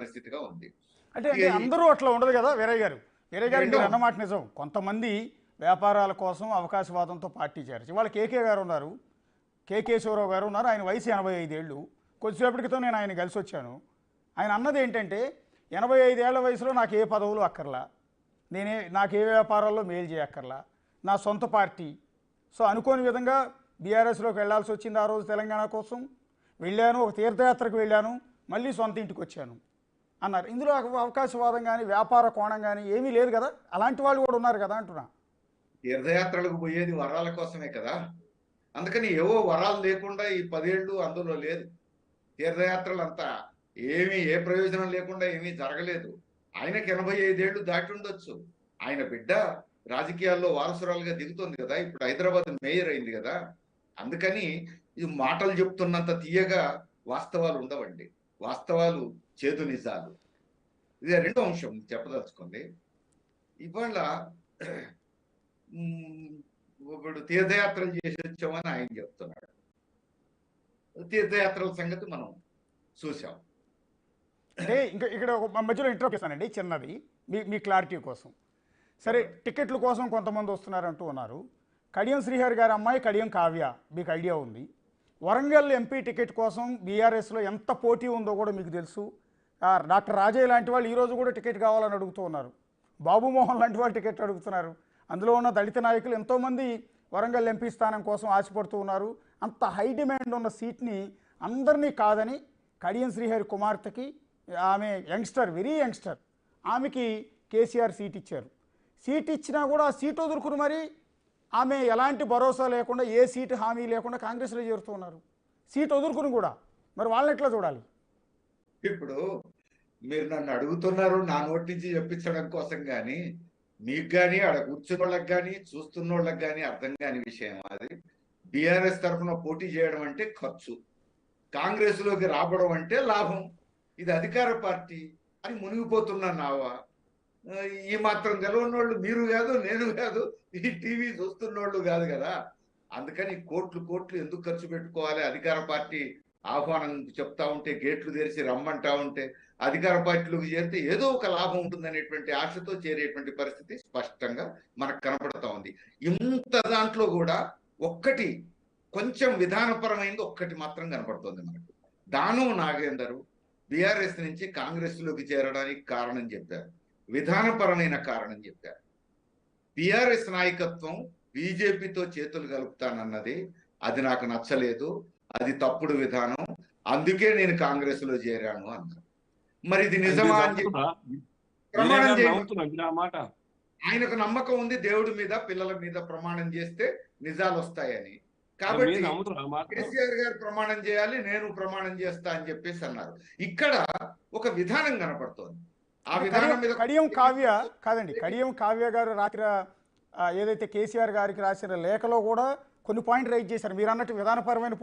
పరిస్థితిగా ఉంది. అంటే ఇక అంటే ఈ అందరూ అట్లా ఉండదు కదా వీరయ్య గారు. వీరయ్య గారు రెండో మీరు అన్నమాట నిజం. కొంతమంది వ్యాపారాల కోసం అవకాశవాదంతో పార్టీ చేరచ్చు. ఇవాళ కేకే గారు ఉన్నారు, కె కేశవరావు గారు ఉన్నారు. ఆయన వయసు 85 ఏళ్ళు. కొద్దిసేపటి క్రితం నేను ఆయన కలిసి వచ్చాను. ఆయన అన్నది ఏంటంటే 85 ఏళ్ల వయసులో నాకు ఏ పదవులు అక్కర్లా, నాకు ఏ వ్యాపారాల్లో మేలు చేయక్కర్లా, నా సొంత పార్టీ. సో అనుకోని విధంగా బీఆర్ఎస్లోకి వెళ్ళాల్సి వచ్చింది ఆ రోజు తెలంగాణ కోసం. వెళ్ళాను, ఒక తీర్థయాత్రకు వెళ్ళాను, మళ్ళీ సొంత ఇంటికి వచ్చాను అన్నారు. ఇందులో అవకాశవాదం కానీ వ్యాపార కోణం కానీ ఏమీ లేదు కదా. అలాంటి వాళ్ళు కూడా ఉన్నారు కదా అంటున్నా. తీర్థయాత్రలకు పోయేది వరాల కోసమే కదా. అందుకని ఏవో వరాలు లేకుండా ఈ 10 ఏళ్ళు అందులో లేదు. తీర్థయాత్రలు అంతా ఏ ప్రయోజనం లేకుండా ఏమీ జరగలేదు. ఆయనకి 85 ఏళ్ళు దాటి ఉండొచ్చు. ఆయన బిడ్డ రాజకీయాల్లో వారసురాలుగా దిగుతుంది కదా, ఇప్పుడు హైదరాబాద్ మేయర్ అయింది కదా. అందుకని ఈ మాటలు చెప్తున్నంత తీయగా వాస్తవాలు ఉండవండి. వాస్తవాలు చేదు నిజాలు. ఇది రెండో అంశం చెప్పదలుచుకుంది. ఇవాళ ఇప్పుడు తీర్థయాత్రలు చేసి వచ్చామని ఆయన చెప్తున్నాడు. తీర్థయాత్రల సంగతి మనం చూసాం. అంటే ఇంకా ఇక్కడ ఒక మధ్యలో ఇంటరప్ట్ చేస్తానండి చిన్నది, మీ క్లారిటీ కోసం. సరే, టికెట్ల కోసం కొంతమంది వస్తున్నారంటూ ఉన్నారు. కడియం శ్రీహరి గారి అమ్మాయి కడియం కావ్య, మీకు ఐడియా ఉంది. వరంగల్ ఎంపీ టికెట్ కోసం బీఆర్ఎస్లో ఎంత పోటీ ఉందో కూడా మీకు తెలుసు. డాక్టర్ రాజయ్య లాంటి వాళ్ళు ఈరోజు కూడా టికెట్ కావాలని అడుగుతూ ఉన్నారు. బాబుమోహన్ లాంటి వాళ్ళు టికెట్ అడుగుతున్నారు. అందులో ఉన్న దళిత నాయకులు ఎంతోమంది వరంగల్ ఎంపీ స్థానం కోసం ఆశపడుతూ ఉన్నారు. అంత హై డిమాండ్ ఉన్న సీట్ని అందరినీ కాదని కడియం శ్రీహరి కుమార్తెకి, ఆమె యంగ్స్టర్, వెరీ యంగ్స్టర్, ఆమెకి కేసీఆర్ సీట్ ఇచ్చారు. సీట్ ఇచ్చినా కూడా ఆ సీట్ వదులుకుని మరి ఆమె ఎలాంటి భరోసా లేకుండా, ఏ సీటు హామీ లేకుండా కాంగ్రెస్లో చేరుతూ ఉన్నారు. సీట్ వదులుకుని కూడా మరి వాళ్ళని ఎట్లా చూడాలి? ఇప్పుడు మీరు నన్ను అడుగుతున్నారు నా నోటి నుంచి చెప్పించడం కోసం, కానీ మీకు కానీ ఆడ కూర్చున్న వాళ్ళకి కానీ చూస్తున్న వాళ్ళకి కానీ అర్థం కాని విషయం అది. బీఆర్ఎస్ తరఫున పోటీ చేయడం అంటే ఖర్చు, కాంగ్రెస్ లోకి రావడం అంటే లాభం. ఇది అధికార పార్టీ అని మునిగిపోతున్న నావా. ఈ మాత్రం తెలవని వాళ్ళు మీరు కాదు, నేను కాదు, ఈ టీవీ చూస్తున్నోళ్ళు కాదు కదా. అందుకని కోట్లు కోట్లు ఎందుకు ఖర్చు పెట్టుకోవాలి? అధికార పార్టీ ఆహ్వానం చెప్తా ఉంటే, గేట్లు తెరిచి రమ్మంటా ఉంటే, అధికార పార్టీలోకి చేరితే ఏదో ఒక లాభం ఉంటుందనేటువంటి ఆశతో చేరేటువంటి పరిస్థితి స్పష్టంగా మనకు కనపడతా ఉంది. ఇంత దాంట్లో కూడా ఒక్కటి కొంచెం విధానపరమైంది ఒక్కటి మాత్రం కనపడుతుంది మనకు. దానం నాగేందర్ బీఆర్ఎస్ నుంచి కాంగ్రెస్ లోకి చేరడానికి కారణం చెప్పారు, విధానపరమైన కారణం చెప్పారు. బీఆర్ఎస్ నాయకత్వం బీజేపీతో చేతులు కలుపుతానన్నది అది నాకు నచ్చలేదు, అది తప్పుడు విధానం, అందుకే నేను కాంగ్రెస్ లో చేరాను అన్నారు. మరి ఇది నిజమా అని చెప్పి ప్రమాణం చేయ, ఆయనకు నమ్మకం ఉంది దేవుడి మీద, పిల్లల మీద ప్రమాణం చేస్తే నిజాలు వస్తాయని. కాబట్టి కేసీఆర్ గారు ప్రమాణం చేయాలి, నేను ప్రమాణం చేస్తా అని చెప్పేసి అన్నారు. ఇక్కడ ఒక విధానం కనపడుతోంది. ఆ విధానం మీద కడియం కావ్య కాదండి, కడియం కావ్య గారు రాత్రి ఏదైతే కేసీఆర్ గారికి రాసిన లేఖలో కూడా కొన్ని పాయింట్ రైజ్ చేశారు. మీరు అన్నట్టు విధానపరమైన